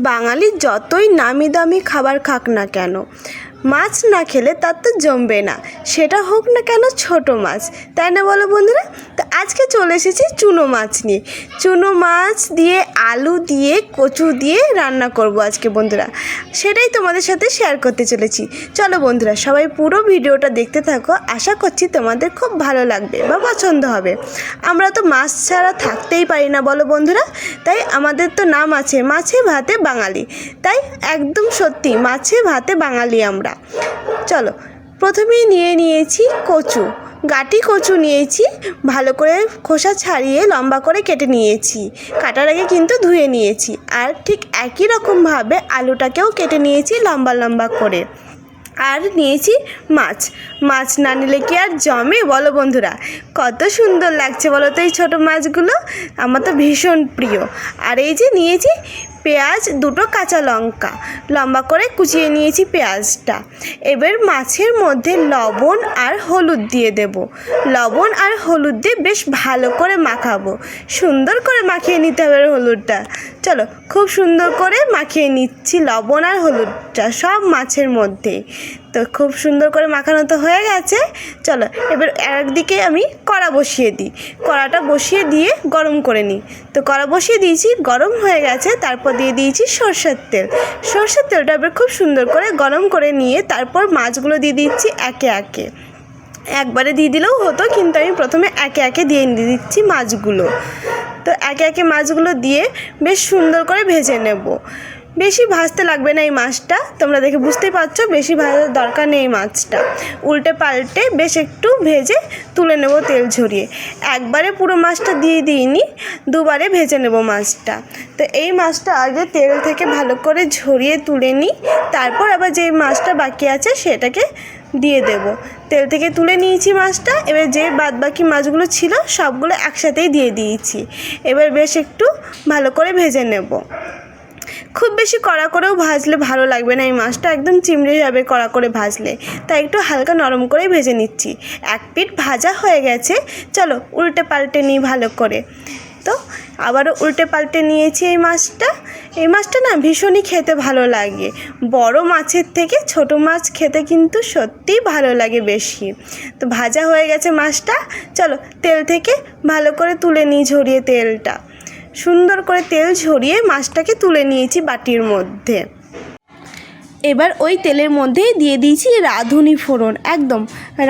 বাঙালি যতই নামি দামি খাবার খাক না কেন, মাছ না খেলে তার তো জমবে না, সেটা হোক না কেন ছোট মাছ, তাই না বলো বন্ধুরা? তো আজকে চলে এসেছি চুনো মাছ নিয়ে। চুনো মাছ দিয়ে আলু দিয়ে কচু দিয়ে রান্না করব আজকে বন্ধুরা, সেটাই তোমাদের সাথে শেয়ার করতে চলেছি। চলো বন্ধুরা, সবাই পুরো ভিডিওটা দেখতে থাকো, আশা করছি তোমাদের খুব ভালো লাগবে বা পছন্দ হবে। আমরা তো মাছ ছাড়া থাকতেই পারি না বলো বন্ধুরা, তাই আমাদের তো নাম আছে মাছে ভাতে বাঙালি, তাই একদম সত্যি মাছে ভাতে বাঙালি আমরা। চলো, প্রথমেই নিয়েছি কচু, গাটি কচু নিয়েছি, ভালো করে খোসা ছাড়িয়ে লম্বা করে কেটে নিয়েছি, কাটার আগে কিন্তু ধুয়ে নিয়েছি। আর ঠিক একই রকমভাবে আলুটাকেও কেটে নিয়েছি লম্বা লম্বা করে। আর নিয়েছি মাছ। মাছ না নিলে কি আর জমে বলো বন্ধুরা? কত সুন্দর লাগছে বলো তো এই ছোটো মাছগুলো, আমার তো ভীষণ প্রিয়। আর এই যে নিয়েছি পেঁয়াজ, দুটো কাঁচা লঙ্কা লম্বা করে কুচিয়ে নিয়েছি পেঁয়াজটা। এবার মাছের মধ্যে লবণ আর হলুদ দিয়ে দেব। লবণ আর হলুদ দিয়ে বেশ ভালো করে মাখাবো, সুন্দর করে মাখিয়ে নিতে হবে হলুদটা। চলো, খুব সুন্দর করে মাখিয়ে নিচ্ছি লবণ আর হলুদটা সব মাছের মধ্যে। তো খুব সুন্দর করে মাখানো তো হয়ে গেছে। চলো, এবার একদিকে আমি কড়া বসিয়ে দিই, কড়াটা বসিয়ে দিয়ে গরম করে নিই। তো কড়া বসিয়ে দিয়েছি, গরম হয়ে গেছে, তারপর দিয়ে দিয়েছি সরষের তেল। সরষের তেলটা এবার খুব সুন্দর করে গরম করে নিয়ে তারপর মাছগুলো দিয়ে দিচ্ছি একে একে। একবারে দিয়ে দিলেও হতো, কিন্তু আমি প্রথমে একে একে দিয়ে দিচ্ছি মাছগুলো। তো একে একে মাছগুলো দিয়ে বেশ সুন্দর করে ভেজে নেব। বেশি ভাজতে লাগবে না এই মাছটা, তোমরা দেখে বুঝতেই পারছো বেশি ভাজার দরকার নেই। মাছটা উল্টে পাল্টে বেশ একটু ভেজে তুলে নেব তেল ঝরিয়ে। একবারে পুরো মাছটা দিয়ে দিইনি, দুবারে ভেজে নেব মাছটা। তো এই মাছটা আগে তেল থেকে ভালো করে ঝরিয়ে তুলে নিই, তারপর আবার যে মাছটা বাকি আছে সেটাকে দিয়ে দেব। তেল থেকে তুলে নিয়েছি মাছটা, এবার যে বাদ বাকি মাছগুলো ছিল সবগুলো একসাথেই দিয়ে দিয়েছি। এবার বেশ একটু ভালো করে ভেজে নেব। খুব বেশি কড়া করেও ভাজলে ভালো লাগবে না, এই মাছটা একদম চিমড়ে যাবে কড়া করে ভাজলে, তাই একটু হালকা নরম করে ভেজে নিচ্ছি। এক পিঠ ভাজা হয়ে গেছে, চলো উল্টে পাল্টে নিই ভালো করে। তো আবারও উল্টে পাল্টে নিয়েছি এই মাছটা। এই মাছটা না ভীষণই খেতে ভালো লাগে, বড় মাছের থেকে ছোট মাছ খেতে কিন্তু সত্যিই ভালো লাগে বেশি। তো ভাজা হয়ে গেছে মাছটা, চলো তেল থেকে ভালো করে তুলে নিই ঝরিয়ে তেলটা। সুন্দর করে তেল ঝরিয়ে মাছটাকে তুলে নিয়েছি বাটির মধ্যে। এবার ওই তেলের মধ্যেই দিয়ে দিয়েছি রাঁধুনি ফোড়ন। একদম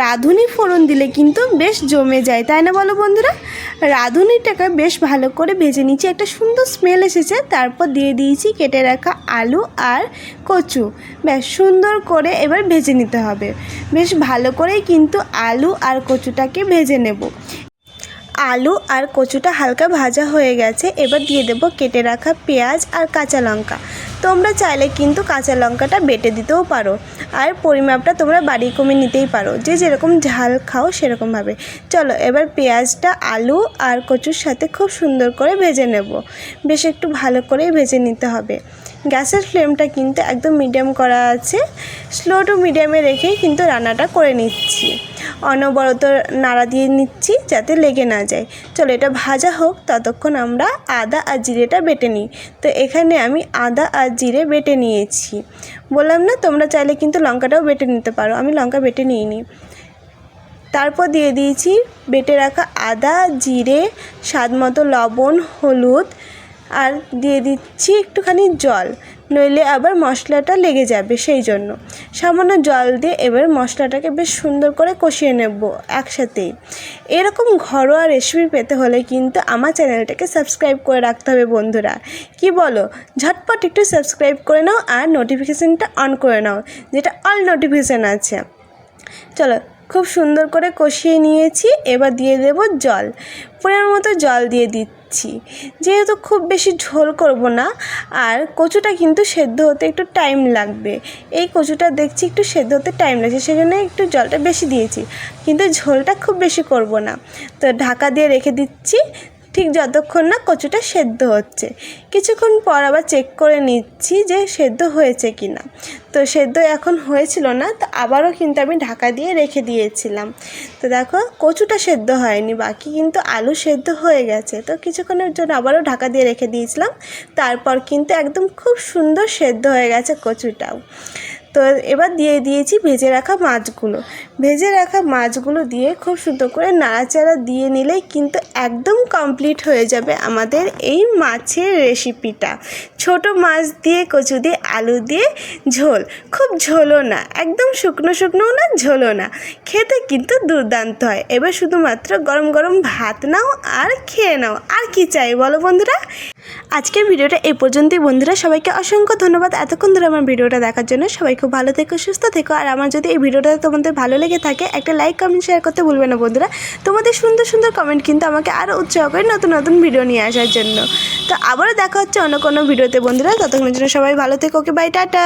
রাঁধুনি ফোড়ন দিলে কিন্তু বেশ জমে যায়, তাই না বলো বন্ধুরা? রাঁধুনিটাকে বেশ ভালো করে ভেজে নিচ্ছি, একটা সুন্দর স্মেল এসেছে। তারপর দিয়ে দিয়েছি কেটে রাখা আলু আর কচু, বেশ সুন্দর করে এবার ভেজে নিতে হবে। বেশ ভালো করেই কিন্তু আলু আর কচুটাকে ভেজে নেব। আলু আর কচুটা হালকা ভাজা হয়ে গেছে, এবার দিয়ে দেব কেটে রাখা পেঁয়াজ আর কাঁচা লঙ্কা। তোমরা চাইলে কিন্তু কাঁচা লঙ্কাটা বেটে দিতেও পারো, আর পরিমাপটা তোমরা বাড়িয়ে কমিয়ে নিতেই পারো, যে যেরকম ঝাল খাও সেরকমভাবে। চলো, এবার পেঁয়াজটা আলু আর কচুর সাথে খুব সুন্দর করে ভেজে নেব। বেশ একটু ভালো করেই ভেজে নিতে হবে। গ্যাসের ফ্লেমটা কিন্তু একদম মিডিয়াম করা আছে, স্লো টু মিডিয়ামে রেখেই কিন্তু রান্নাটা করে নিচ্ছি। অনবরত নাড়া দিয়ে নিচ্ছি যাতে লেগে না যায়। চলো, এটা ভাজা হোক, ততক্ষণ আমরা আদা আর জিরেটা বেটে নিই। তো এখানে আমি আদা আর জিরে বেটে নিয়েছি। বললাম না, তোমরা চাইলে কিন্তু লঙ্কাটাও বেটে নিতে পারো, আমি লঙ্কা বেটে নিইনি। তারপর দিয়ে দিয়েছি বেটে রাখা আদা, জিরে, স্বাদ মতো লবণ, হলুদ, আর দিয়ে দিচ্ছি একটুখানি জল, নইলে আবার মশলাটা লেগে যাবে, সেই জন্য সামান্য জল দিয়ে এবার মশলাটাকে বেশ সুন্দর করে কষিয়ে নেব একসাথেই। এরকম ঘরোয়া রেসিপি পেতে হলে কিন্তু আমার চ্যানেলটাকে সাবস্ক্রাইব করে রাখতে হবে বন্ধুরা। কি বলো? ঝটপট একটু সাবস্ক্রাইব করে নাও আর নোটিফিকেশানটা অন করে নাও, যেটা অল নোটিফিকেশান আছে। চলো, খুব সুন্দর করে কষিয়ে নিয়েছি, এবার দিয়ে দেব জল। পরিমাণ মতো জল দিয়ে দিচ্ছি, যেহেতু খুব বেশি ঝোল করব না, আর কচুটা কিন্তু সেদ্ধ হতে একটু টাইম লাগবে। এই কচুটা দেখছি একটু সেদ্ধ হতে টাইম লাগছে, সেজন্য একটু জলটা বেশি দিয়েছি, কিন্তু ঝোলটা খুব বেশি করব না। তো ঢাকা দিয়ে রেখে দিচ্ছি, ঠিক যতক্ষণ না কচুটা সেদ্ধ হচ্ছে। কিছুক্ষণ পর আবার চেক করে নিচ্ছি যে সেদ্ধ হয়েছে কি না। তো সেদ্ধ এখন হয়েছিল না, তো আবারও কিন্তু আমি ঢাকা দিয়ে রেখে দিয়েছিলাম। তো দেখো কচুটা সেদ্ধ হয়নি, বাকি কিন্তু আলু সেদ্ধ হয়ে গেছে। তো কিছুক্ষণের জন্য আবারও ঢাকা দিয়ে রেখে দিয়েছিলাম, তারপর কিন্তু একদম খুব সুন্দর সেদ্ধ হয়ে গেছে কচুটাও। তো এবার দিয়ে দিয়েছি ভেজে রাখা মাছগুলো। ভেজে রাখা মাছগুলো দিয়ে খুব সুন্দর করে নাড়াচাড়া দিয়ে নিলেই কিন্তু একদম কমপ্লিট হয়ে যাবে আমাদের এই মাছের রেসিপিটা। ছোট মাছ দিয়ে কচু দিয়ে আলু দিয়ে ঝোল, খুব ঝোলও না, একদম শুকনো শুকনোও না, ঝোলও না, খেতে কিন্তু দুর্দান্ত হয়। এবার শুধুমাত্র গরম গরম ভাত নাও আর খেয়ে নাও, আর কি চাই বলো বন্ধুরা। আজকের ভিডিওটা এই পর্যন্তই বন্ধুরা। সবাইকে অসংখ্য ধন্যবাদ এতক্ষণ ধরে আমার ভিডিওটা দেখার জন্য। সবাই খুব ভালো থেকো, সুস্থ থেকো। আর আমার যদি এই ভিডিওটা তোমাদের ভালো লেগে থাকে একটা লাইক কমেন্ট শেয়ার করতে ভুলবে না বন্ধুরা। তোমাদের সুন্দর সুন্দর কমেন্ট কিন্তু আমাকে আরও উৎসাহ করে নতুন নতুন ভিডিও নিয়ে আসার জন্য। তো আবারও দেখা হচ্ছে অন্য কোনো ভিডিওতে বন্ধুরা। ততক্ষণের জন্য সবাই ভালো থেকো। Okay bye, tata.